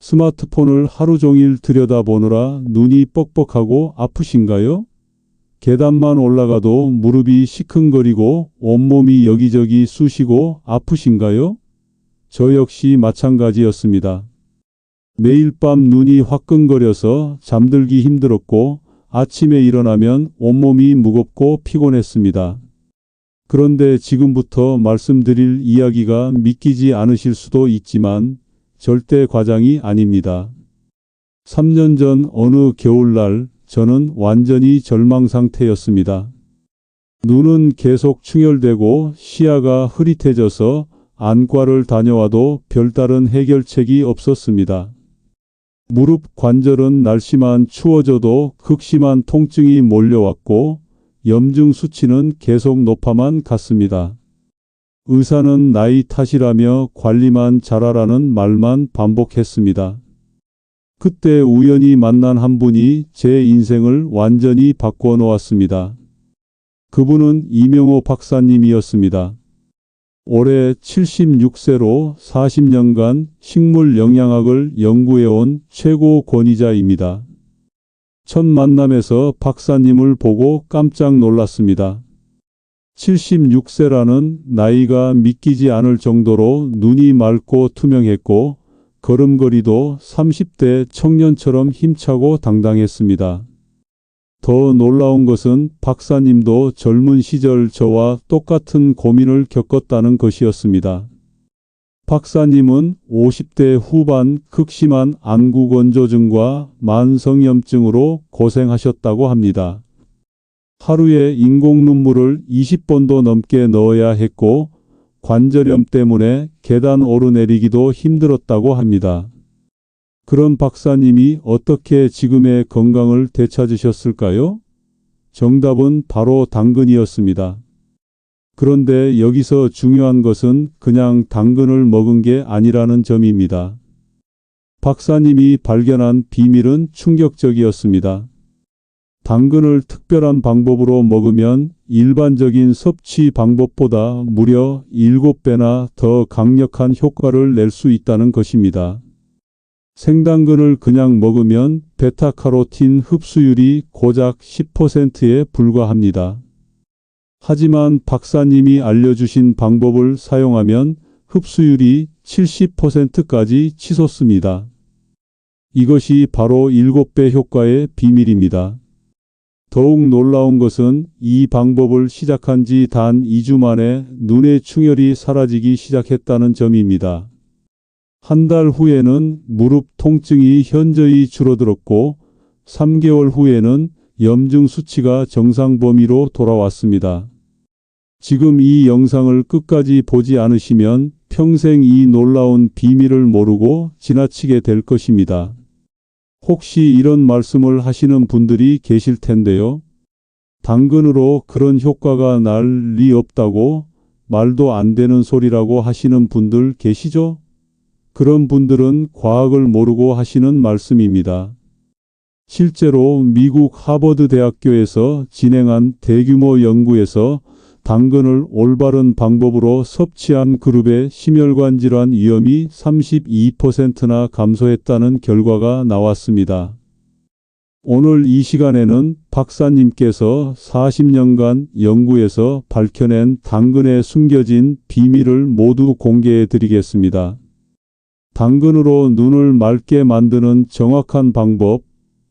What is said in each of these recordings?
스마트폰을 하루 종일 들여다보느라 눈이 뻑뻑하고 아프신가요? 계단만 올라가도 무릎이 시큰거리고 온몸이 여기저기 쑤시고 아프신가요? 저 역시 마찬가지였습니다. 매일 밤 눈이 화끈거려서 잠들기 힘들었고 아침에 일어나면 온몸이 무겁고 피곤했습니다. 그런데 지금부터 말씀드릴 이야기가 믿기지 않으실 수도 있지만 절대 과장이 아닙니다. 3년 전 어느 겨울날 저는 완전히 절망 상태였습니다. 눈은 계속 충혈되고 시야가 흐릿해져서 안과를 다녀와도 별다른 해결책이 없었습니다. 무릎 관절은 날씨만 추워져도 극심한 통증이 몰려왔고 염증 수치는 계속 높아만 갔습니다. 의사는 나이 탓이라며 관리만 잘하라는 말만 반복했습니다. 그때 우연히 만난 한 분이 제 인생을 완전히 바꿔 놓았습니다. 그분은 이명호 박사님이었습니다. 올해 76세로 40년간 식물 영양학을 연구해온 최고 권위자입니다. 첫 만남에서 박사님을 보고 깜짝 놀랐습니다. 76세라는 나이가 믿기지 않을 정도로 눈이 맑고 투명했고 걸음걸이도 30대 청년처럼 힘차고 당당했습니다. 더 놀라운 것은 박사님도 젊은 시절 저와 똑같은 고민을 겪었다는 것이었습니다. 박사님은 50대 후반 극심한 안구건조증과 만성염증으로 고생하셨다고 합니다. 하루에 인공 눈물을 20번도 넘게 넣어야 했고 관절염 때문에 계단 오르내리기도 힘들었다고 합니다. 그런 박사님이 어떻게 지금의 건강을 되찾으셨을까요? 정답은 바로 당근이었습니다. 그런데 여기서 중요한 것은 그냥 당근을 먹은 게 아니라는 점입니다. 박사님이 발견한 비밀은 충격적이었습니다. 당근을 특별한 방법으로 먹으면 일반적인 섭취 방법보다 무려 7배나 더 강력한 효과를 낼 수 있다는 것입니다. 생당근을 그냥 먹으면 베타카로틴 흡수율이 고작 10%에 불과합니다. 하지만 박사님이 알려주신 방법을 사용하면 흡수율이 70%까지 치솟습니다. 이것이 바로 7배 효과의 비밀입니다. 더욱 놀라운 것은 이 방법을 시작한 지 단 2주 만에 눈의 충혈이 사라지기 시작했다는 점입니다. 한 달 후에는 무릎 통증이 현저히 줄어들었고 3개월 후에는 염증 수치가 정상 범위로 돌아왔습니다. 지금 이 영상을 끝까지 보지 않으시면 평생 이 놀라운 비밀을 모르고 지나치게 될 것입니다. 혹시 이런 말씀을 하시는 분들이 계실 텐데요. 당근으로 그런 효과가 날 리 없다고 말도 안 되는 소리라고 하시는 분들 계시죠? 그런 분들은 과학을 모르고 하시는 말씀입니다. 실제로 미국 하버드 대학교에서 진행한 대규모 연구에서 당근을 올바른 방법으로 섭취한 그룹의 심혈관 질환 위험이 32%나 감소했다는 결과가 나왔습니다. 오늘 이 시간에는 박사님께서 40년간 연구에서 밝혀낸 당근에 숨겨진 비밀을 모두 공개해 드리겠습니다. 당근으로 눈을 맑게 만드는 정확한 방법,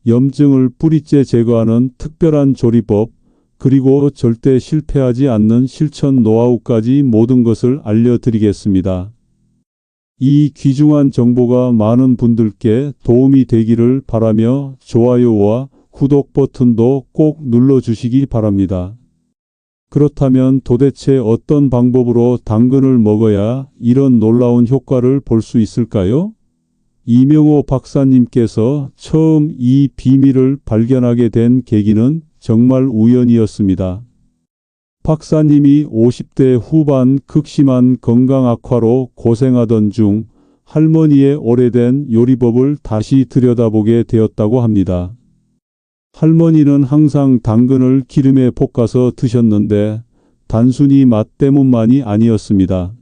염증을 뿌리째 제거하는 특별한 조리법, 그리고 절대 실패하지 않는 실천 노하우까지 모든 것을 알려드리겠습니다. 이 귀중한 정보가 많은 분들께 도움이 되기를 바라며 좋아요와 구독 버튼도 꼭 눌러주시기 바랍니다. 그렇다면 도대체 어떤 방법으로 당근을 먹어야 이런 놀라운 효과를 볼 수 있을까요? 이명호 박사님께서 처음 이 비밀을 발견하게 된 계기는 정말 우연이었습니다. 박사님이 50대 후반 극심한 건강 악화로 고생하던 중 할머니의 오래된 요리법을 다시 들여다보게 되었다고 합니다. 할머니는 항상 당근을 기름에 볶아서 드셨는데 단순히 맛 때문만이 아니었습니다.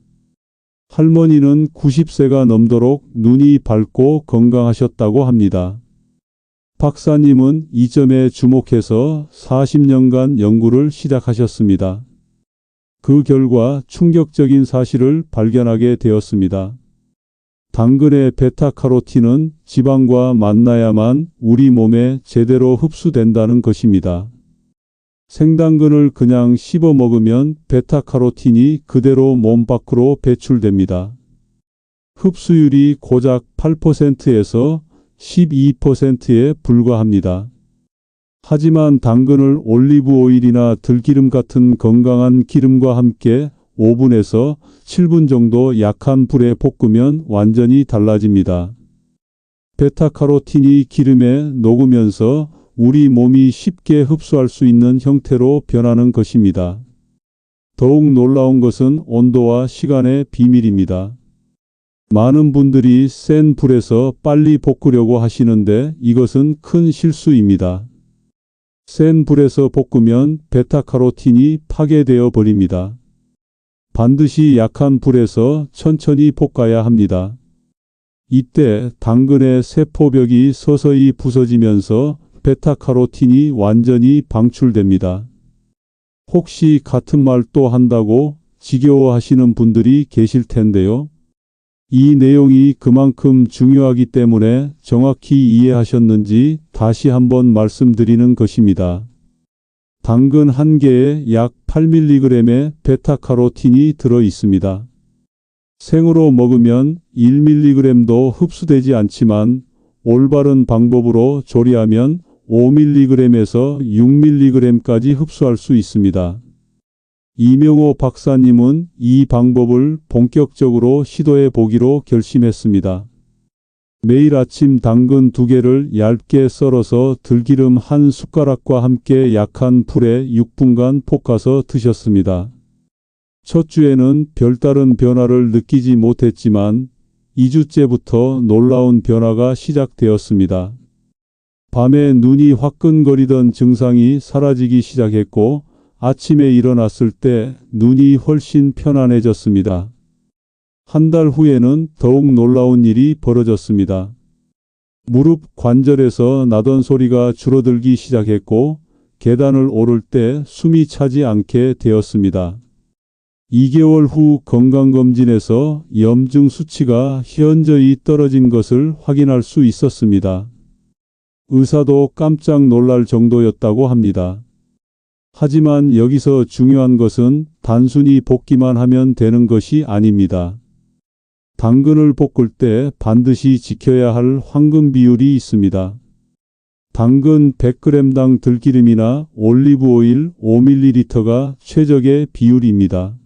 할머니는 90세가 넘도록 눈이 밝고 건강하셨다고 합니다. 박사님은 이 점에 주목해서 40년간 연구를 시작하셨습니다. 그 결과 충격적인 사실을 발견하게 되었습니다. 당근의 베타카로틴은 지방과 만나야만 우리 몸에 제대로 흡수된다는 것입니다. 생당근을 그냥 씹어 먹으면 베타카로틴이 그대로 몸 밖으로 배출됩니다. 흡수율이 고작 8%에서 12%에 불과합니다. 하지만 당근을 올리브 오일이나 들기름 같은 건강한 기름과 함께 5분에서 7분 정도 약한 불에 볶으면 완전히 달라집니다. 베타카로틴이 기름에 녹으면서 우리 몸이 쉽게 흡수할 수 있는 형태로 변하는 것입니다. 더욱 놀라운 것은 온도와 시간의 비밀입니다. 많은 분들이 센 불에서 빨리 볶으려고 하시는데 이것은 큰 실수입니다. 센 불에서 볶으면 베타카로틴이 파괴되어 버립니다. 반드시 약한 불에서 천천히 볶아야 합니다. 이때 당근의 세포벽이 서서히 부서지면서 베타카로틴이 완전히 방출됩니다. 혹시 같은 말 또 한다고 지겨워하시는 분들이 계실 텐데요. 이 내용이 그만큼 중요하기 때문에 정확히 이해하셨는지 다시 한번 말씀드리는 것입니다. 당근 한 개에 약 8mg의 베타카로틴이 들어 있습니다. 생으로 먹으면 1mg도 흡수되지 않지만 올바른 방법으로 조리하면 5mg에서 6mg까지 흡수할 수 있습니다. 이명호 박사님은 이 방법을 본격적으로 시도해 보기로 결심했습니다. 매일 아침 당근 2개를 얇게 썰어서 들기름 한 숟가락과 함께 약한 불에 6분간 볶아서 드셨습니다. 첫 주에는 별다른 변화를 느끼지 못했지만 2주째부터 놀라운 변화가 시작되었습니다. 밤에 눈이 화끈거리던 증상이 사라지기 시작했고 아침에 일어났을 때 눈이 훨씬 편안해졌습니다. 한 달 후에는 더욱 놀라운 일이 벌어졌습니다. 무릎 관절에서 나던 소리가 줄어들기 시작했고 계단을 오를 때 숨이 차지 않게 되었습니다. 2개월 후 건강검진에서 염증 수치가 현저히 떨어진 것을 확인할 수 있었습니다. 의사도 깜짝 놀랄 정도였다고 합니다. 하지만 여기서 중요한 것은 단순히 볶기만 하면 되는 것이 아닙니다. 당근을 볶을 때 반드시 지켜야 할 황금 비율이 있습니다. 당근 100g당 들기름이나 올리브 오일 5ml가 최적의 비율입니다.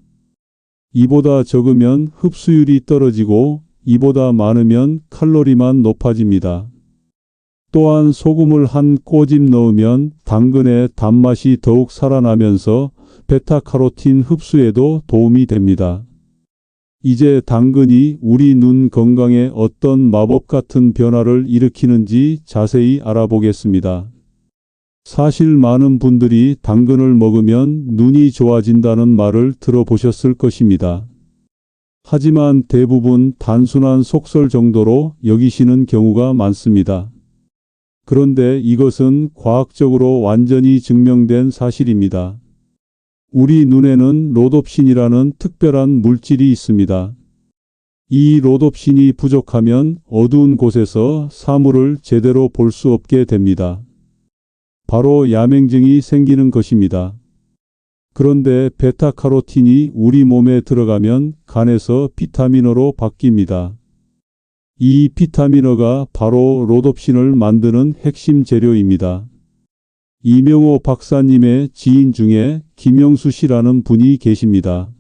이보다 적으면 흡수율이 떨어지고 이보다 많으면 칼로리만 높아집니다. 또한 소금을 한 꼬집 넣으면 당근의 단맛이 더욱 살아나면서 베타카로틴 흡수에도 도움이 됩니다. 이제 당근이 우리 눈 건강에 어떤 마법 같은 변화를 일으키는지 자세히 알아보겠습니다. 사실 많은 분들이 당근을 먹으면 눈이 좋아진다는 말을 들어보셨을 것입니다. 하지만 대부분 단순한 속설 정도로 여기시는 경우가 많습니다. 그런데 이것은 과학적으로 완전히 증명된 사실입니다. 우리 눈에는 로놉신이라는 특별한 물질이 있습니다. 이 로놉신이 부족하면 어두운 곳에서 사물을 제대로 볼 수 없게 됩니다. 바로 야맹증이 생기는 것입니다. 그런데 베타카로틴이 우리 몸에 들어가면 간에서 비타민어로 바뀝니다. 이 비타민어가 바로 로놉신을 만드는 핵심 재료입니다. 이명호 박사님의 지인 중에 김영수 씨라는 분이 계십니다.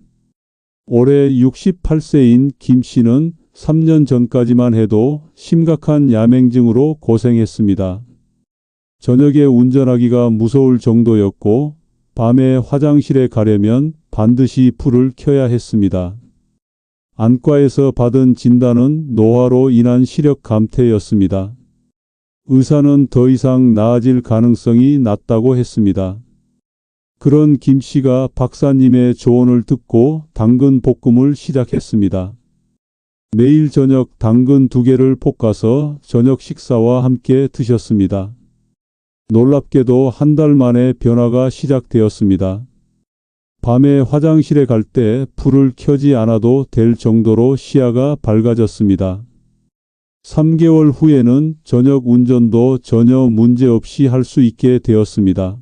올해 68세인 김 씨는 3년 전까지만 해도 심각한 야맹증으로 고생했습니다. 저녁에 운전하기가 무서울 정도였고 밤에 화장실에 가려면 반드시 불을 켜야 했습니다. 안과에서 받은 진단은 노화로 인한 시력 감퇴였습니다. 의사는 더 이상 나아질 가능성이 낮다고 했습니다. 그런 김 씨가 박사님의 조언을 듣고 당근 볶음을 시작했습니다. 매일 저녁 당근 2개를 볶아서 저녁 식사와 함께 드셨습니다. 놀랍게도 한 달 만에 변화가 시작되었습니다. 밤에 화장실에 갈 때 불을 켜지 않아도 될 정도로 시야가 밝아졌습니다. 3개월 후에는 저녁 운전도 전혀 문제없이 할 수 있게 되었습니다.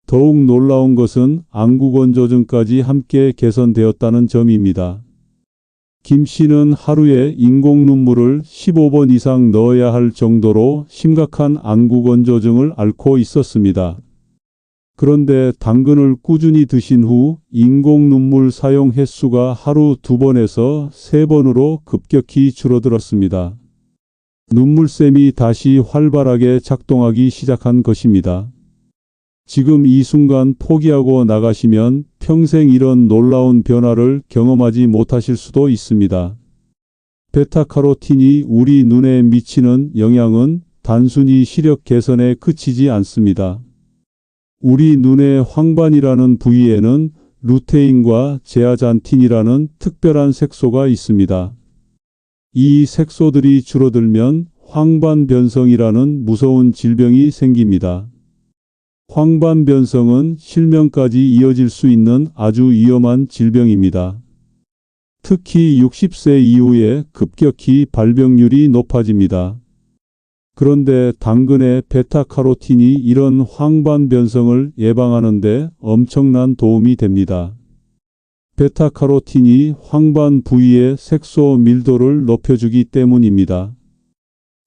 더욱 놀라운 것은 안구건조증까지 함께 개선되었다는 점입니다. 김 씨는 하루에 인공 눈물을 15번 이상 넣어야 할 정도로 심각한 안구건조증을 앓고 있었습니다. 그런데 당근을 꾸준히 드신 후 인공 눈물 사용 횟수가 하루 2번에서 3번으로 급격히 줄어들었습니다. 눈물샘이 다시 활발하게 작동하기 시작한 것입니다. 지금 이 순간 포기하고 나가시면 평생 이런 놀라운 변화를 경험하지 못하실 수도 있습니다. 베타카로틴이 우리 눈에 미치는 영향은 단순히 시력 개선에 그치지 않습니다. 우리 눈의 황반이라는 부위에는 루테인과 제아잔틴이라는 특별한 색소가 있습니다. 이 색소들이 줄어들면 황반변성이라는 무서운 질병이 생깁니다. 황반변성은 실명까지 이어질 수 있는 아주 위험한 질병입니다. 특히 60세 이후에 급격히 발병률이 높아집니다. 그런데 당근의 베타카로틴이 이런 황반변성을 예방하는 데 엄청난 도움이 됩니다. 베타카로틴이 황반 부위의 색소 밀도를 높여주기 때문입니다.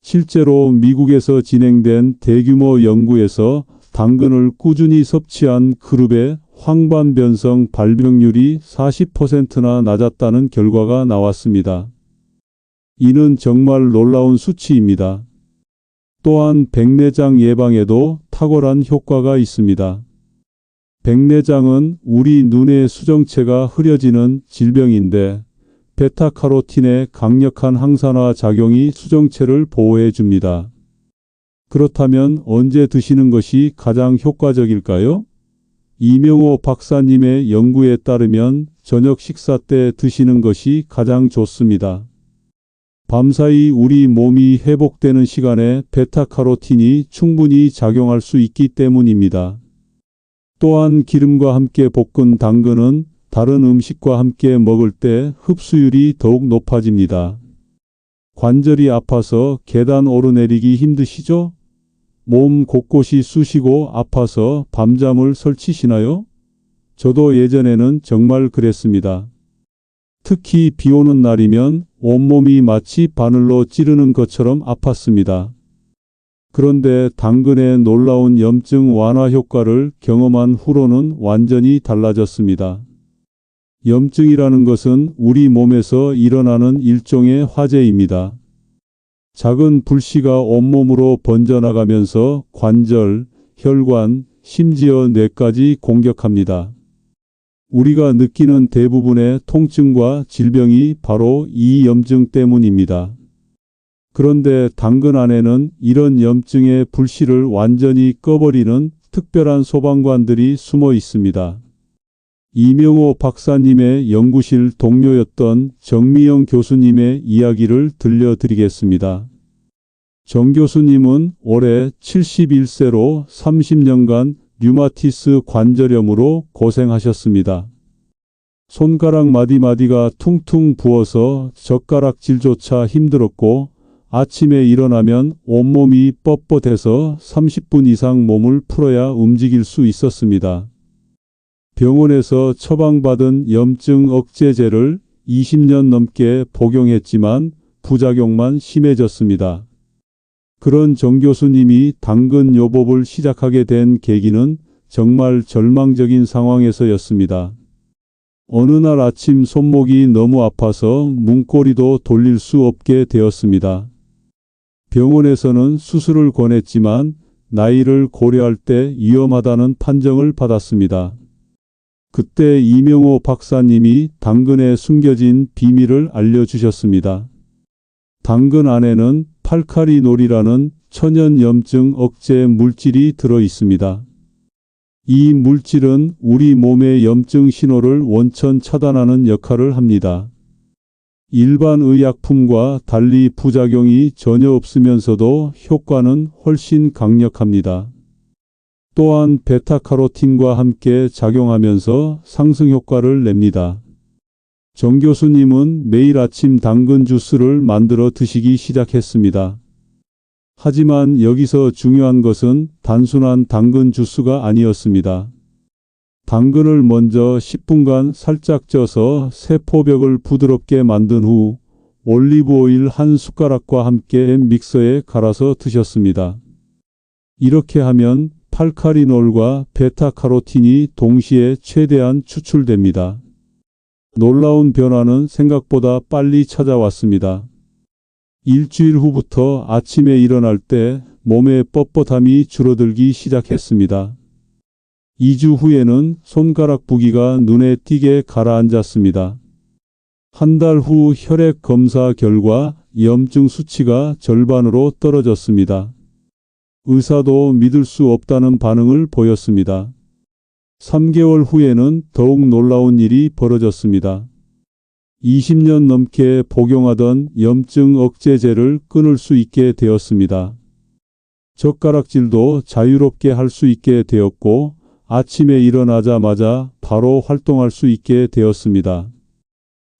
실제로 미국에서 진행된 대규모 연구에서 당근을 꾸준히 섭취한 그룹의 황반변성 발병률이 40%나 낮았다는 결과가 나왔습니다. 이는 정말 놀라운 수치입니다. 또한 백내장 예방에도 탁월한 효과가 있습니다. 백내장은 우리 눈의 수정체가 흐려지는 질병인데 베타카로틴의 강력한 항산화 작용이 수정체를 보호해 줍니다. 그렇다면 언제 드시는 것이 가장 효과적일까요? 이명호 박사님의 연구에 따르면 저녁 식사 때 드시는 것이 가장 좋습니다. 밤사이 우리 몸이 회복되는 시간에 베타카로틴이 충분히 작용할 수 있기 때문입니다. 또한 기름과 함께 볶은 당근은 다른 음식과 함께 먹을 때 흡수율이 더욱 높아집니다. 관절이 아파서 계단 오르내리기 힘드시죠? 몸 곳곳이 쑤시고 아파서 밤잠을 설치시나요? 저도 예전에는 정말 그랬습니다. 특히 비 오는 날이면 온몸이 마치 바늘로 찌르는 것처럼 아팠습니다. 그런데 당근의 놀라운 염증 완화 효과를 경험한 후로는 완전히 달라졌습니다. 염증이라는 것은 우리 몸에서 일어나는 일종의 화재입니다. 작은 불씨가 온몸으로 번져나가면서 관절, 혈관, 심지어 뇌까지 공격합니다. 우리가 느끼는 대부분의 통증과 질병이 바로 이 염증 때문입니다. 그런데 당근 안에는 이런 염증의 불씨를 완전히 꺼버리는 특별한 소방관들이 숨어 있습니다. 이명호 박사님의 연구실 동료였던 정미영 교수님의 이야기를 들려드리겠습니다. 정 교수님은 올해 71세로 30년간 류마티스 관절염으로 고생하셨습니다. 손가락 마디마디가 퉁퉁 부어서 젓가락질조차 힘들었고 아침에 일어나면 온몸이 뻣뻣해서 30분 이상 몸을 풀어야 움직일 수 있었습니다. 병원에서 처방받은 염증 억제제를 20년 넘게 복용했지만 부작용만 심해졌습니다. 그런 정 교수님이 당근 요법을 시작하게 된 계기는 정말 절망적인 상황에서였습니다. 어느 날 아침 손목이 너무 아파서 문고리도 돌릴 수 없게 되었습니다. 병원에서는 수술을 권했지만 나이를 고려할 때 위험하다는 판정을 받았습니다. 그때 이명호 박사님이 당근에 숨겨진 비밀을 알려주셨습니다. 당근 안에는 팔카리놀이라는 천연염증 억제 물질이 들어 있습니다. 이 물질은 우리 몸의 염증 신호를 원천 차단하는 역할을 합니다. 일반 의약품과 달리 부작용이 전혀 없으면서도 효과는 훨씬 강력합니다. 또한 베타카로틴과 함께 작용하면서 상승 효과를 냅니다. 정 교수님은 매일 아침 당근 주스를 만들어 드시기 시작했습니다. 하지만 여기서 중요한 것은 단순한 당근 주스가 아니었습니다. 당근을 먼저 10분간 살짝 쪄서 세포벽을 부드럽게 만든 후 올리브 오일 한 숟가락과 함께 믹서에 갈아서 드셨습니다. 이렇게 하면 팔카리놀과 베타카로틴이 동시에 최대한 추출됩니다. 놀라운 변화는 생각보다 빨리 찾아왔습니다. 일주일 후부터 아침에 일어날 때 몸의 뻣뻣함이 줄어들기 시작했습니다. 2주 후에는 손가락 부기가 눈에 띄게 가라앉았습니다. 한 달 후 혈액 검사 결과 염증 수치가 절반으로 떨어졌습니다. 의사도 믿을 수 없다는 반응을 보였습니다. 3개월 후에는 더욱 놀라운 일이 벌어졌습니다. 20년 넘게 복용하던 염증 억제제를 끊을 수 있게 되었습니다. 젓가락질도 자유롭게 할 수 있게 되었고 아침에 일어나자마자 바로 활동할 수 있게 되었습니다.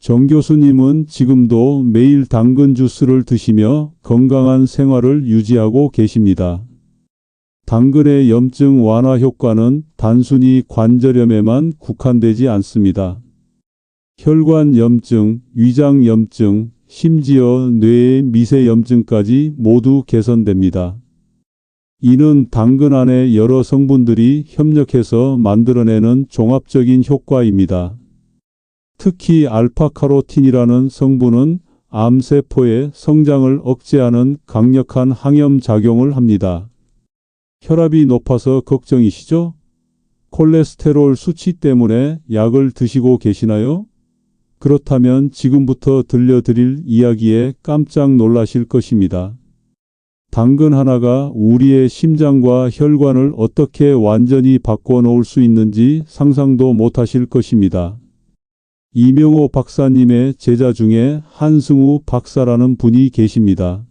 정 교수님은 지금도 매일 당근 주스를 드시며 건강한 생활을 유지하고 계십니다. 당근의 염증 완화 효과는 단순히 관절염에만 국한되지 않습니다. 혈관 염증, 위장 염증, 심지어 뇌의 미세 염증까지 모두 개선됩니다. 이는 당근 안의 여러 성분들이 협력해서 만들어내는 종합적인 효과입니다. 특히 알파카로틴이라는 성분은 암세포의 성장을 억제하는 강력한 항염 작용을 합니다. 혈압이 높아서 걱정이시죠? 콜레스테롤 수치 때문에 약을 드시고 계시나요? 그렇다면 지금부터 들려드릴 이야기에 깜짝 놀라실 것입니다. 당근 하나가 우리의 심장과 혈관을 어떻게 완전히 바꿔놓을 수 있는지 상상도 못하실 것입니다. 이명호 박사님의 제자 중에 한승우 박사라는 분이 계십니다.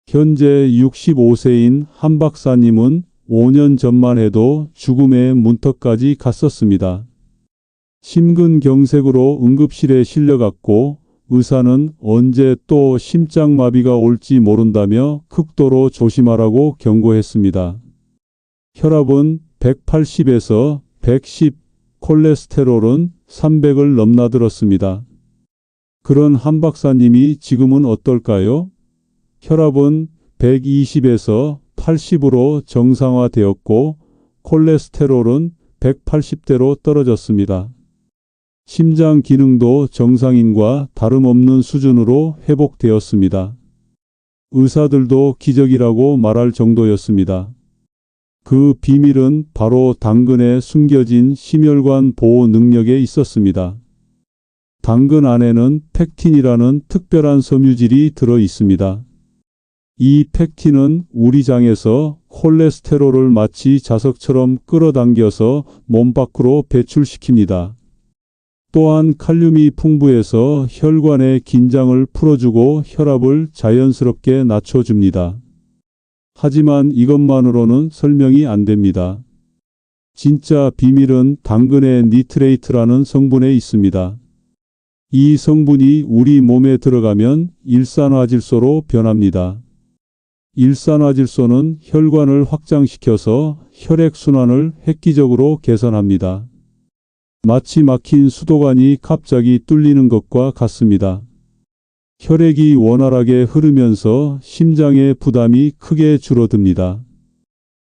현재 65세인 한 박사님은 5년 전만 해도 죽음의 문턱까지 갔었습니다. 심근경색으로 응급실에 실려갔고 의사는 언제 또 심장마비가 올지 모른다며 극도로 조심하라고 경고했습니다. 혈압은 180에서 110, 콜레스테롤은 300을 넘나들었습니다. 그런 한 박사님이 지금은 어떨까요? 혈압은 120에서 80으로 정상화되었고 콜레스테롤은 180대로 떨어졌습니다. 심장 기능도 정상인과 다름없는 수준으로 회복되었습니다. 의사들도 기적이라고 말할 정도였습니다. 그 비밀은 바로 당근에 숨겨진 심혈관 보호 능력에 있었습니다. 당근 안에는 펙틴이라는 특별한 섬유질이 들어 있습니다. 이 펙틴은 우리 장에서 콜레스테롤을 마치 자석처럼 끌어당겨서 몸 밖으로 배출시킵니다. 또한 칼륨이 풍부해서 혈관의 긴장을 풀어주고 혈압을 자연스럽게 낮춰줍니다. 하지만 이것만으로는 설명이 안 됩니다. 진짜 비밀은 당근의 니트레이트라는 성분에 있습니다. 이 성분이 우리 몸에 들어가면 일산화질소로 변합니다. 일산화질소는 혈관을 확장시켜서 혈액순환을 획기적으로 개선합니다. 마치 막힌 수도관이 갑자기 뚫리는 것과 같습니다. 혈액이 원활하게 흐르면서 심장의 부담이 크게 줄어듭니다.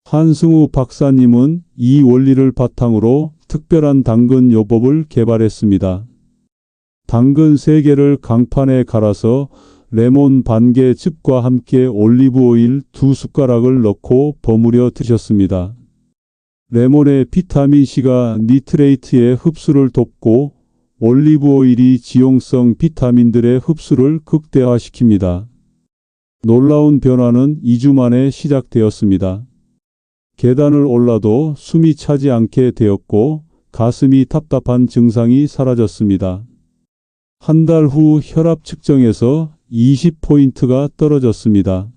한승우 박사님은 이 원리를 바탕으로 특별한 당근 요법을 개발했습니다. 당근 3개를 강판에 갈아서 레몬 반개 즙과 함께 올리브 오일 2숟가락을 넣고 버무려 드셨습니다. 레몬의 비타민C가 니트레이트의 흡수를 돕고 올리브 오일이 지용성 비타민들의 흡수를 극대화시킵니다. 놀라운 변화는 2주 만에 시작되었습니다. 계단을 올라도 숨이 차지 않게 되었고 가슴이 답답한 증상이 사라졌습니다. 한 달 후 혈압 측정에서 20포인트가 떨어졌습니다.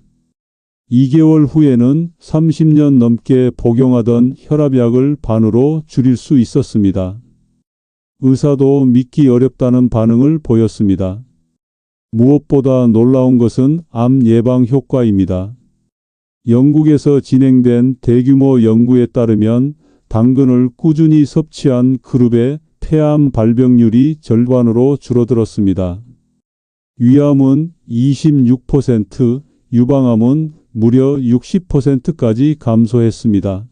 2개월 후에는 30년 넘게 복용하던 혈압약을 반으로 줄일 수 있었습니다. 의사도 믿기 어렵다는 반응을 보였습니다. 무엇보다 놀라운 것은 암 예방 효과입니다. 영국에서 진행된 대규모 연구에 따르면 당근을 꾸준히 섭취한 그룹의 폐암 발병률이 절반으로 줄어들었습니다. 위암은 26%, 유방암은 무려 60%까지 감소했습니다.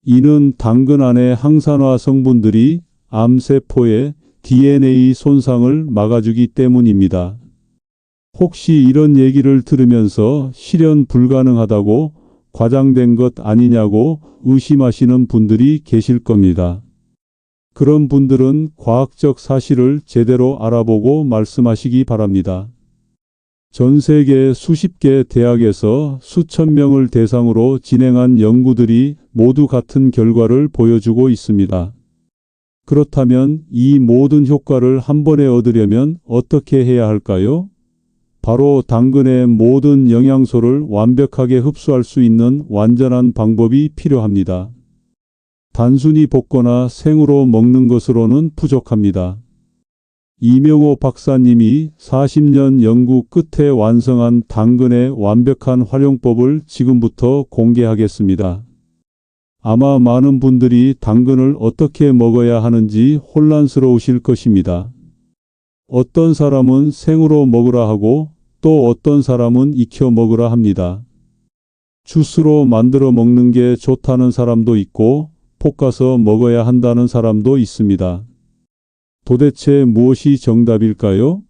이는 당근 안의 항산화 성분들이 암세포의 DNA 손상을 막아주기 때문입니다. 혹시 이런 얘기를 들으면서 실현 불가능하다고 과장된 것 아니냐고 의심하시는 분들이 계실 겁니다. 그런 분들은 과학적 사실을 제대로 알아보고 말씀하시기 바랍니다. 전 세계 수십 개 대학에서 수천 명을 대상으로 진행한 연구들이 모두 같은 결과를 보여주고 있습니다. 그렇다면 이 모든 효과를 한 번에 얻으려면 어떻게 해야 할까요? 바로 당근의 모든 영양소를 완벽하게 흡수할 수 있는 완전한 방법이 필요합니다. 단순히 볶거나 생으로 먹는 것으로는 부족합니다. 이명호 박사님이 40년 연구 끝에 완성한 당근의 완벽한 활용법을 지금부터 공개하겠습니다. 아마 많은 분들이 당근을 어떻게 먹어야 하는지 혼란스러우실 것입니다. 어떤 사람은 생으로 먹으라 하고 또 어떤 사람은 익혀 먹으라 합니다. 주스로 만들어 먹는 게 좋다는 사람도 있고 볶아서 먹어야 한다는 사람도 있습니다. 도대체 무엇이 정답일까요?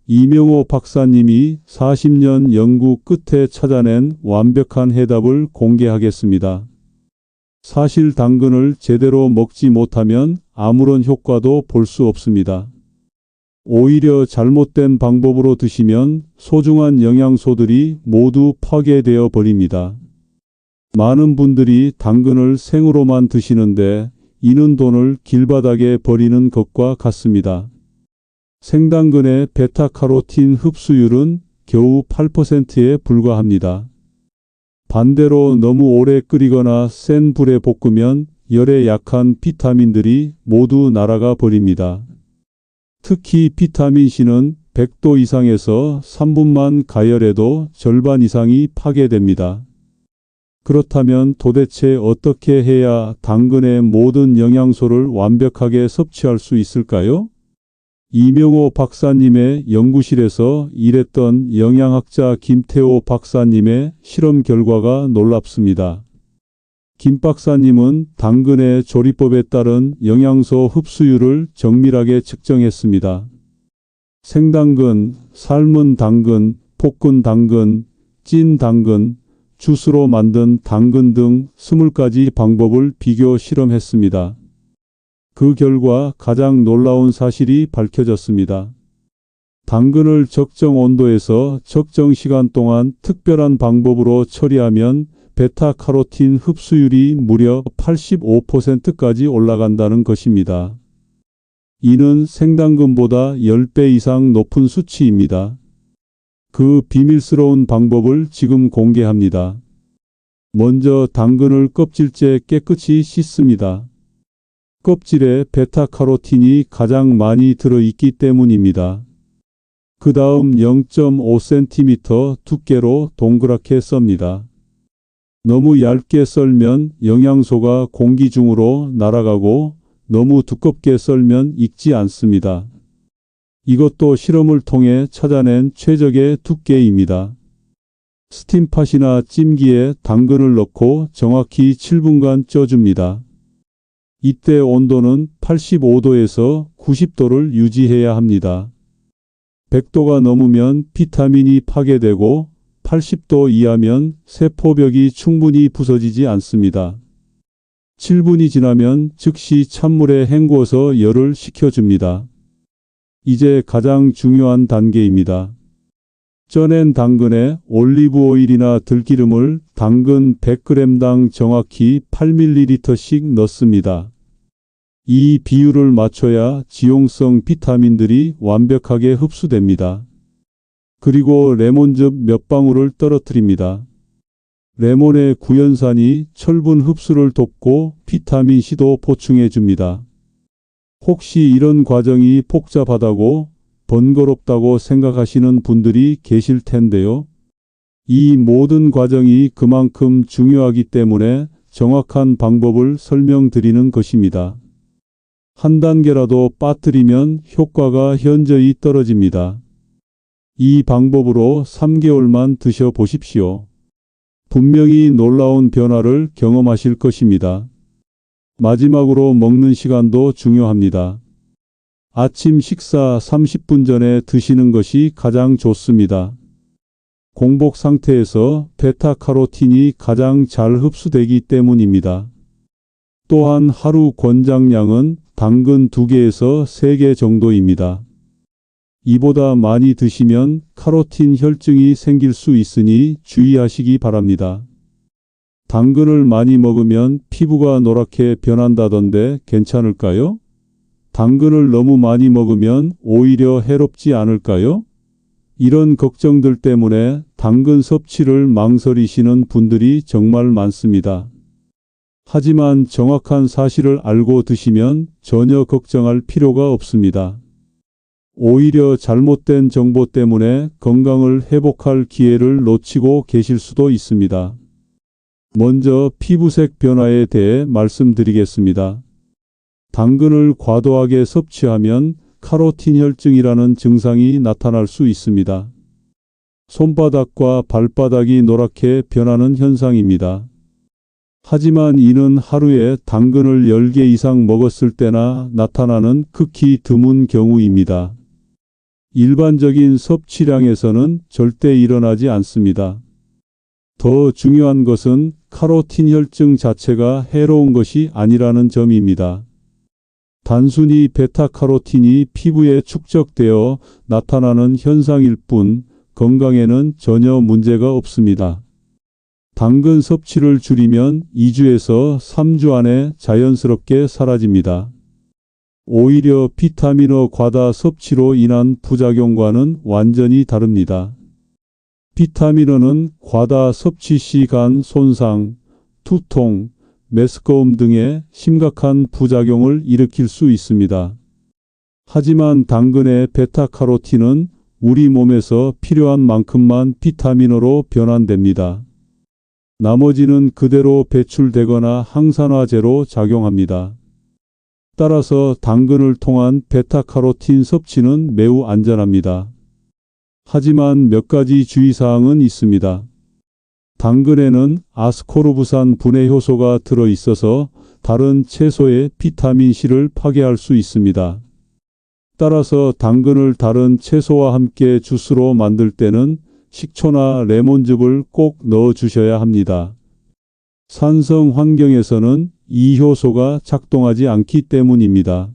이명호 박사님이 40년 연구 끝에 찾아낸 완벽한 해답을 공개하겠습니다. 사실 당근을 제대로 먹지 못하면 아무런 효과도 볼 수 없습니다. 오히려 잘못된 방법으로 드시면 소중한 영양소들이 모두 파괴되어 버립니다. 많은 분들이 당근을 생으로만 드시는데 이는 돈을 길바닥에 버리는 것과 같습니다. 생당근의 베타카로틴 흡수율은 겨우 8%에 불과합니다. 반대로 너무 오래 끓이거나 센 불에 볶으면 열에 약한 비타민들이 모두 날아가 버립니다. 특히 비타민C는 100도 이상에서 3분만 가열해도 절반 이상이 파괴됩니다. 그렇다면 도대체 어떻게 해야 당근의 모든 영양소를 완벽하게 섭취할 수 있을까요? 이명호 박사님의 연구실에서 일했던 영양학자 김태호 박사님의 실험 결과가 놀랍습니다. 김 박사님은 당근의 조리법에 따른 영양소 흡수율을 정밀하게 측정했습니다. 생당근, 삶은 당근, 볶은 당근, 찐 당근, 주스로 만든 당근 등 20가지 방법을 비교 실험했습니다. 그 결과 가장 놀라운 사실이 밝혀졌습니다. 당근을 적정 온도에서 적정 시간 동안 특별한 방법으로 처리하면 베타카로틴 흡수율이 무려 85%까지 올라간다는 것입니다. 이는 생당근보다 10배 이상 높은 수치입니다. 그 비밀스러운 방법을 지금 공개합니다. 먼저 당근을 껍질째 깨끗이 씻습니다. 껍질에 베타카로틴이 가장 많이 들어있기 때문입니다. 그 다음 0.5cm 두께로 동그랗게 썹니다. 너무 얇게 썰면 영양소가 공기 중으로 날아가고 너무 두껍게 썰면 익지 않습니다. 이것도 실험을 통해 찾아낸 최적의 두께입니다. 스팀팟이나 찜기에 당근을 넣고 정확히 7분간 쪄줍니다. 이때 온도는 85도에서 90도를 유지해야 합니다. 100도가 넘으면 비타민이 파괴되고 80도 이하면 세포벽이 충분히 부서지지 않습니다. 7분이 지나면 즉시 찬물에 헹구어서 열을 식혀줍니다. 이제 가장 중요한 단계입니다. 쪄낸 당근에 올리브 오일이나 들기름을 당근 100g당 정확히 8ml씩 넣습니다. 이 비율을 맞춰야 지용성 비타민들이 완벽하게 흡수됩니다. 그리고 레몬즙 몇 방울을 떨어뜨립니다. 레몬의 구연산이 철분 흡수를 돕고 비타민C도 보충해 줍니다. 혹시 이런 과정이 복잡하다고 번거롭다고 생각하시는 분들이 계실 텐데요. 이 모든 과정이 그만큼 중요하기 때문에 정확한 방법을 설명드리는 것입니다. 한 단계라도 빠뜨리면 효과가 현저히 떨어집니다. 이 방법으로 3개월만 드셔보십시오. 분명히 놀라운 변화를 경험하실 것입니다. 마지막으로 먹는 시간도 중요합니다. 아침 식사 30분 전에 드시는 것이 가장 좋습니다. 공복 상태에서 베타카로틴이 가장 잘 흡수되기 때문입니다. 또한 하루 권장량은 당근 2개에서 3개 정도입니다. 이보다 많이 드시면 카로틴 혈증이 생길 수 있으니 주의하시기 바랍니다. 당근을 많이 먹으면 피부가 노랗게 변한다던데 괜찮을까요? 당근을 너무 많이 먹으면 오히려 해롭지 않을까요? 이런 걱정들 때문에 당근 섭취를 망설이시는 분들이 정말 많습니다. 하지만 정확한 사실을 알고 드시면 전혀 걱정할 필요가 없습니다. 오히려 잘못된 정보 때문에 건강을 회복할 기회를 놓치고 계실 수도 있습니다. 먼저 피부색 변화에 대해 말씀드리겠습니다. 당근을 과도하게 섭취하면 카로틴 혈증이라는 증상이 나타날 수 있습니다. 손바닥과 발바닥이 노랗게 변하는 현상입니다. 하지만 이는 하루에 당근을 10개 이상 먹었을 때나 나타나는 극히 드문 경우입니다. 일반적인 섭취량에서는 절대 일어나지 않습니다. 더 중요한 것은 카로틴 혈증 자체가 해로운 것이 아니라는 점입니다. 단순히 베타카로틴이 피부에 축적되어 나타나는 현상일 뿐 건강에는 전혀 문제가 없습니다. 당근 섭취를 줄이면 2주에서 3주 안에 자연스럽게 사라집니다. 오히려 비타민어 과다 섭취로 인한 부작용과는 완전히 다릅니다. 비타민어는 과다 섭취 시 간 손상, 두통, 메스꺼움 등의 심각한 부작용을 일으킬 수 있습니다. 하지만 당근의 베타카로틴은 우리 몸에서 필요한 만큼만 비타민어로 변환됩니다. 나머지는 그대로 배출되거나 항산화제로 작용합니다. 따라서 당근을 통한 베타카로틴 섭취는 매우 안전합니다. 하지만 몇 가지 주의사항은 있습니다. 당근에는 아스코르브산 분해 효소가 들어있어서 다른 채소의 비타민C를 파괴할 수 있습니다. 따라서 당근을 다른 채소와 함께 주스로 만들 때는 식초나 레몬즙을 꼭 넣어 주셔야 합니다. 산성 환경에서는 이 효소가 작동하지 않기 때문입니다.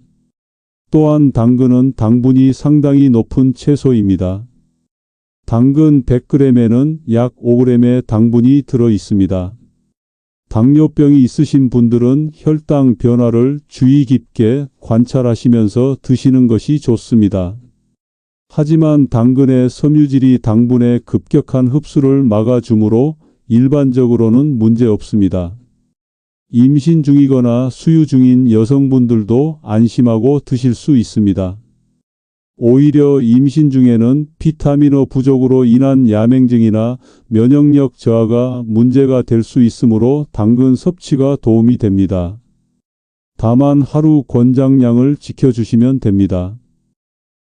또한 당근은 당분이 상당히 높은 채소입니다. 당근 100g에는 약 5g의 당분이 들어 있습니다. 당뇨병이 있으신 분들은 혈당 변화를 주의 깊게 관찰하시면서 드시는 것이 좋습니다. 하지만 당근의 섬유질이 당분의 급격한 흡수를 막아주므로 일반적으로는 문제 없습니다. 임신 중이거나 수유 중인 여성분들도 안심하고 드실 수 있습니다. 오히려 임신 중에는 비타민어 부족으로 인한 야맹증이나 면역력 저하가 문제가 될 수 있으므로 당근 섭취가 도움이 됩니다. 다만 하루 권장량을 지켜주시면 됩니다.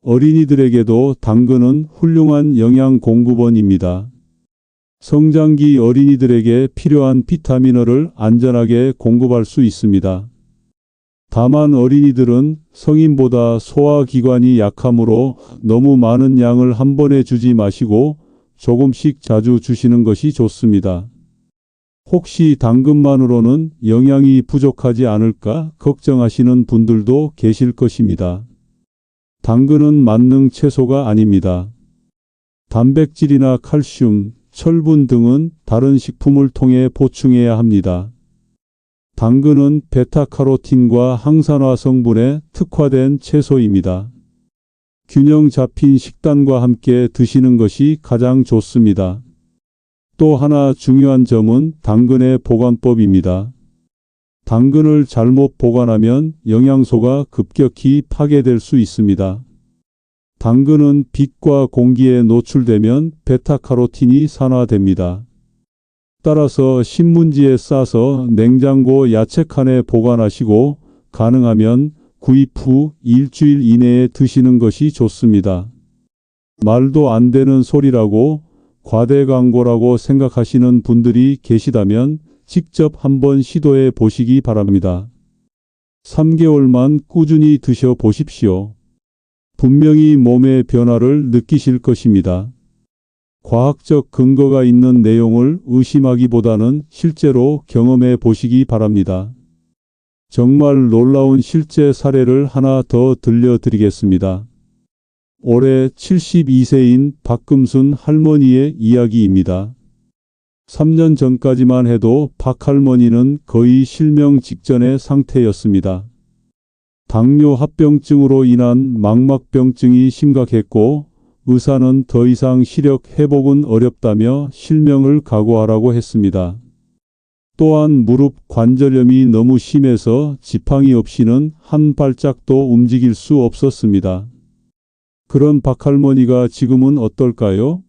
어린이들에게도 당근은 훌륭한 영양 공급원입니다. 성장기 어린이들에게 필요한 비타민어를 안전하게 공급할 수 있습니다. 다만 어린이들은 성인보다 소화기관이 약하므로 너무 많은 양을 한 번에 주지 마시고 조금씩 자주 주시는 것이 좋습니다. 혹시 당근만으로는 영양이 부족하지 않을까 걱정하시는 분들도 계실 것입니다. 당근은 만능 채소가 아닙니다. 단백질이나 칼슘, 철분 등은 다른 식품을 통해 보충해야 합니다. 당근은 베타카로틴과 항산화 성분에 특화된 채소입니다. 균형 잡힌 식단과 함께 드시는 것이 가장 좋습니다. 또 하나 중요한 점은 당근의 보관법입니다. 당근을 잘못 보관하면 영양소가 급격히 파괴될 수 있습니다. 당근은 빛과 공기에 노출되면 베타카로틴이 산화됩니다. 따라서 신문지에 싸서 냉장고 야채칸에 보관하시고 가능하면 구입 후 일주일 이내에 드시는 것이 좋습니다. 말도 안 되는 소리라고 과대 광고라고 생각하시는 분들이 계시다면 직접 한번 시도해 보시기 바랍니다. 3개월만 꾸준히 드셔 보십시오. 분명히 몸의 변화를 느끼실 것입니다. 과학적 근거가 있는 내용을 의심하기보다는 실제로 경험해 보시기 바랍니다. 정말 놀라운 실제 사례를 하나 더 들려드리겠습니다. 올해 72세인 박금순 할머니의 이야기입니다. 3년 전까지만 해도 박 할머니는 거의 실명 직전의 상태였습니다. 당뇨 합병증으로 인한 망막병증이 심각했고 의사는 더 이상 시력 회복은 어렵다며 실명을 각오하라고 했습니다. 또한 무릎 관절염이 너무 심해서 지팡이 없이는 한 발짝도 움직일 수 없었습니다. 그런 박할머니가 지금은 어떨까요?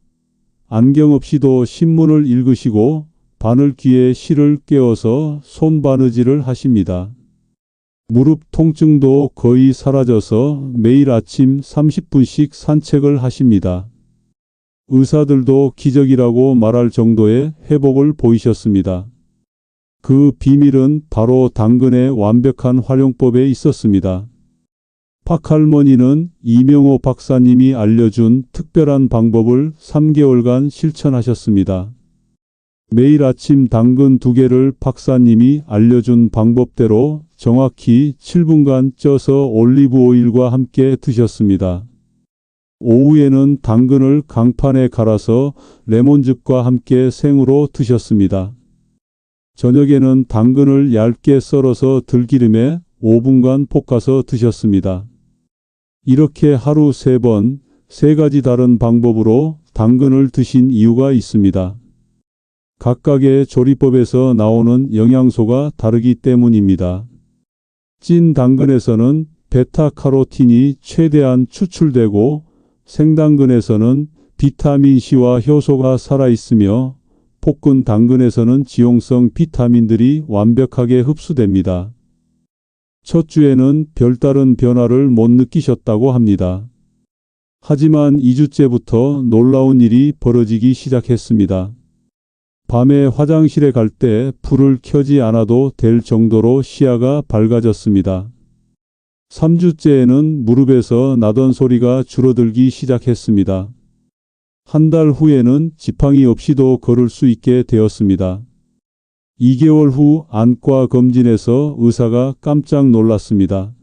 안경 없이도 신문을 읽으시고 바늘귀에 실을 꿰어서 손바느질을 하십니다. 무릎 통증도 거의 사라져서 매일 아침 30분씩 산책을 하십니다. 의사들도 기적이라고 말할 정도의 회복을 보이셨습니다. 그 비밀은 바로 당근의 완벽한 활용법에 있었습니다. 박 할머니는 이명호 박사님이 알려준 특별한 방법을 3개월간 실천하셨습니다. 매일 아침 당근 2개를 박사님이 알려준 방법대로 정확히 7분간 쪄서 올리브 오일과 함께 드셨습니다. 오후에는 당근을 강판에 갈아서 레몬즙과 함께 생으로 드셨습니다. 저녁에는 당근을 얇게 썰어서 들기름에 5분간 볶아서 드셨습니다. 이렇게 하루 3번, 3가지 다른 방법으로 당근을 드신 이유가 있습니다. 각각의 조리법에서 나오는 영양소가 다르기 때문입니다. 찐 당근에서는 베타카로틴이 최대한 추출되고 생당근에서는 비타민C와 효소가 살아있으며 볶은 당근에서는 지용성 비타민들이 완벽하게 흡수됩니다. 첫 주에는 별다른 변화를 못 느끼셨다고 합니다. 하지만 2주째부터 놀라운 일이 벌어지기 시작했습니다. 밤에 화장실에 갈 때 불을 켜지 않아도 될 정도로 시야가 밝아졌습니다. 3주째에는 무릎에서 나던 소리가 줄어들기 시작했습니다. 한 달 후에는 지팡이 없이도 걸을 수 있게 되었습니다. 2개월 후 안과 검진에서 의사가 깜짝 놀랐습니다.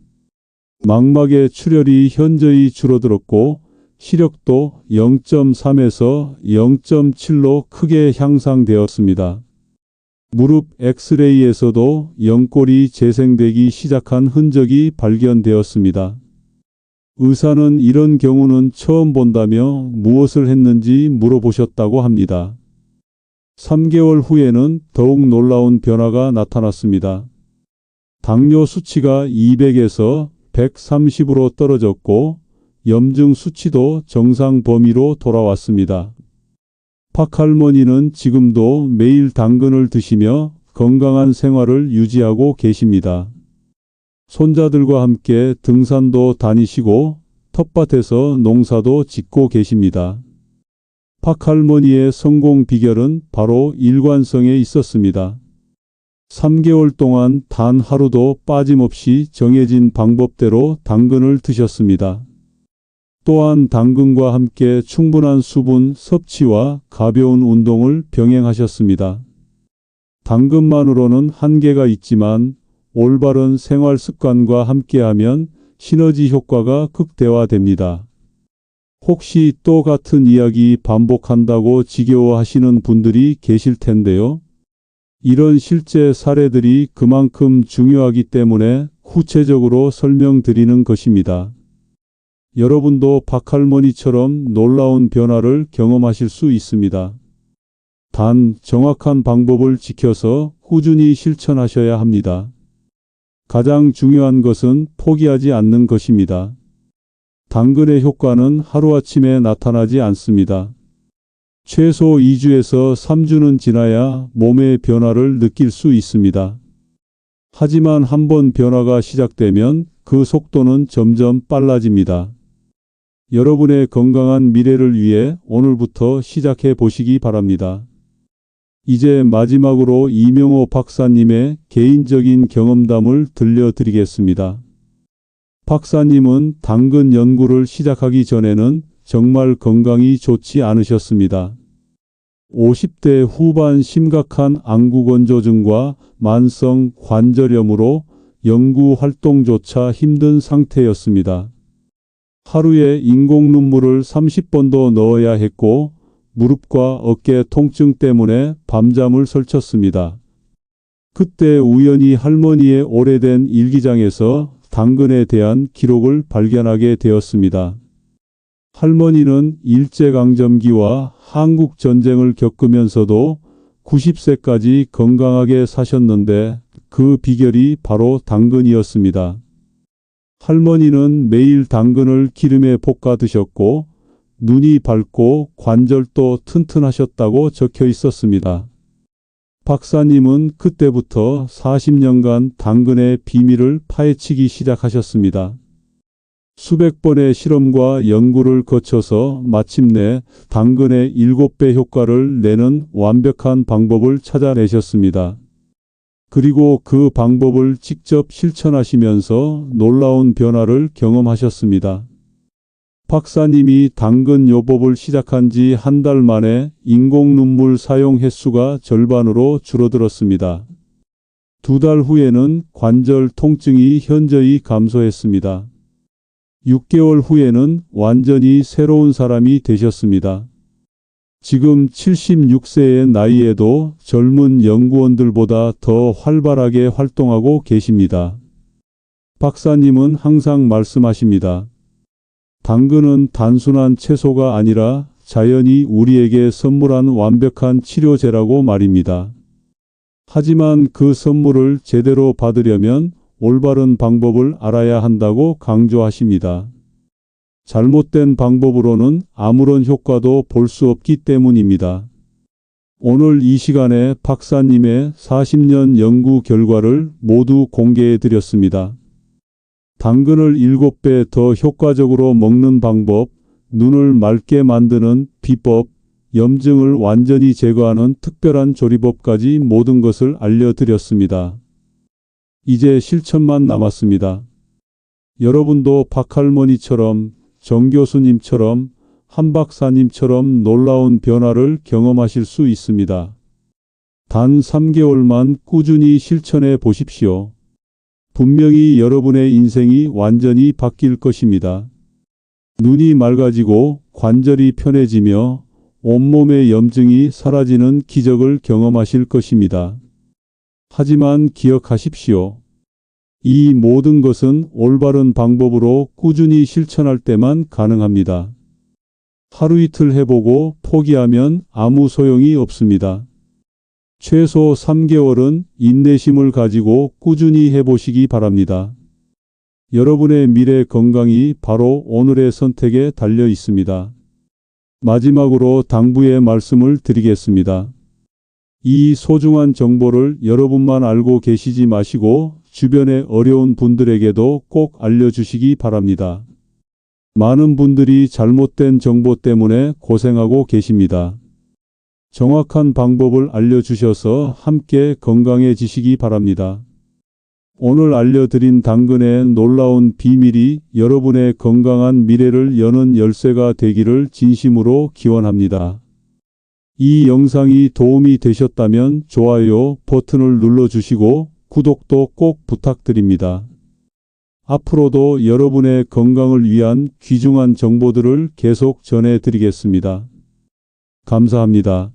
망막의 출혈이 현저히 줄어들었고 시력도 0.3에서 0.7로 크게 향상되었습니다. 무릎 엑스레이에서도 연골이 재생되기 시작한 흔적이 발견되었습니다. 의사는 이런 경우는 처음 본다며 무엇을 했는지 물어보셨다고 합니다. 3개월 후에는 더욱 놀라운 변화가 나타났습니다. 당뇨 수치가 200에서 130으로 떨어졌고 염증 수치도 정상 범위로 돌아왔습니다. 박 할머니는 지금도 매일 당근을 드시며 건강한 생활을 유지하고 계십니다. 손자들과 함께 등산도 다니시고 텃밭에서 농사도 짓고 계십니다. 박 할머니의 성공 비결은 바로 일관성에 있었습니다. 3개월 동안 단 하루도 빠짐없이 정해진 방법대로 당근을 드셨습니다. 또한 당근과 함께 충분한 수분 섭취와 가벼운 운동을 병행하셨습니다. 당근만으로는 한계가 있지만 올바른 생활 습관과 함께하면 시너지 효과가 극대화됩니다. 혹시 또 같은 이야기 반복한다고 지겨워하시는 분들이 계실 텐데요. 이런 실제 사례들이 그만큼 중요하기 때문에 구체적으로 설명드리는 것입니다. 여러분도 박할머니처럼 놀라운 변화를 경험하실 수 있습니다. 단, 정확한 방법을 지켜서 꾸준히 실천하셔야 합니다. 가장 중요한 것은 포기하지 않는 것입니다. 당근의 효과는 하루아침에 나타나지 않습니다. 최소 2주에서 3주는 지나야 몸의 변화를 느낄 수 있습니다. 하지만 한번 변화가 시작되면 그 속도는 점점 빨라집니다. 여러분의 건강한 미래를 위해 오늘부터 시작해 보시기 바랍니다. 이제 마지막으로 이명호 박사님의 개인적인 경험담을 들려드리겠습니다. 박사님은 당근 연구를 시작하기 전에는 정말 건강이 좋지 않으셨습니다. 50대 후반 심각한 안구건조증과 만성 관절염으로 연구 활동조차 힘든 상태였습니다. 하루에 인공 눈물을 30번도 넣어야 했고 무릎과 어깨 통증 때문에 밤잠을 설쳤습니다. 그때 우연히 할머니의 오래된 일기장에서 당근에 대한 기록을 발견하게 되었습니다. 할머니는 일제강점기와 한국전쟁을 겪으면서도 90세까지 건강하게 사셨는데 그 비결이 바로 당근이었습니다. 할머니는 매일 당근을 기름에 볶아 드셨고 눈이 밝고 관절도 튼튼하셨다고 적혀 있었습니다. 박사님은 그때부터 40년간 당근의 비밀을 파헤치기 시작하셨습니다. 수백 번의 실험과 연구를 거쳐서 마침내 당근의 7배 효과를 내는 완벽한 방법을 찾아내셨습니다. 그리고 그 방법을 직접 실천하시면서 놀라운 변화를 경험하셨습니다. 박사님이 당근 요법을 시작한 지 한 달 만에 인공 눈물 사용 횟수가 절반으로 줄어들었습니다. 2달 후에는 관절 통증이 현저히 감소했습니다. 6개월 후에는 완전히 새로운 사람이 되셨습니다. 지금 76세의 나이에도 젊은 연구원들보다 더 활발하게 활동하고 계십니다. 박사님은 항상 말씀하십니다. 당근은 단순한 채소가 아니라 자연이 우리에게 선물한 완벽한 치료제라고 말입니다. 하지만 그 선물을 제대로 받으려면 올바른 방법을 알아야 한다고 강조하십니다. 잘못된 방법으로는 아무런 효과도 볼 수 없기 때문입니다. 오늘 이 시간에 박사님의 40년 연구 결과를 모두 공개해 드렸습니다. 당근을 7배 더 효과적으로 먹는 방법, 눈을 맑게 만드는 비법, 염증을 완전히 제거하는 특별한 조리법까지 모든 것을 알려드렸습니다. 이제 실천만 남았습니다. 여러분도 박할머니처럼, 정 교수님처럼, 한 박사님처럼 놀라운 변화를 경험하실 수 있습니다. 단 3개월만 꾸준히 실천해 보십시오. 분명히 여러분의 인생이 완전히 바뀔 것입니다. 눈이 맑아지고 관절이 편해지며 온몸의 염증이 사라지는 기적을 경험하실 것입니다. 하지만 기억하십시오. 이 모든 것은 올바른 방법으로 꾸준히 실천할 때만 가능합니다. 하루 이틀 해보고 포기하면 아무 소용이 없습니다. 최소 3개월은 인내심을 가지고 꾸준히 해보시기 바랍니다. 여러분의 미래 건강이 바로 오늘의 선택에 달려 있습니다. 마지막으로 당부의 말씀을 드리겠습니다. 이 소중한 정보를 여러분만 알고 계시지 마시고 주변의 어려운 분들에게도 꼭 알려주시기 바랍니다. 많은 분들이 잘못된 정보 때문에 고생하고 계십니다. 정확한 방법을 알려주셔서 함께 건강해지시기 바랍니다. 오늘 알려드린 당근의 놀라운 비밀이 여러분의 건강한 미래를 여는 열쇠가 되기를 진심으로 기원합니다. 이 영상이 도움이 되셨다면 좋아요 버튼을 눌러주시고 구독도 꼭 부탁드립니다. 앞으로도 여러분의 건강을 위한 귀중한 정보들을 계속 전해드리겠습니다. 감사합니다.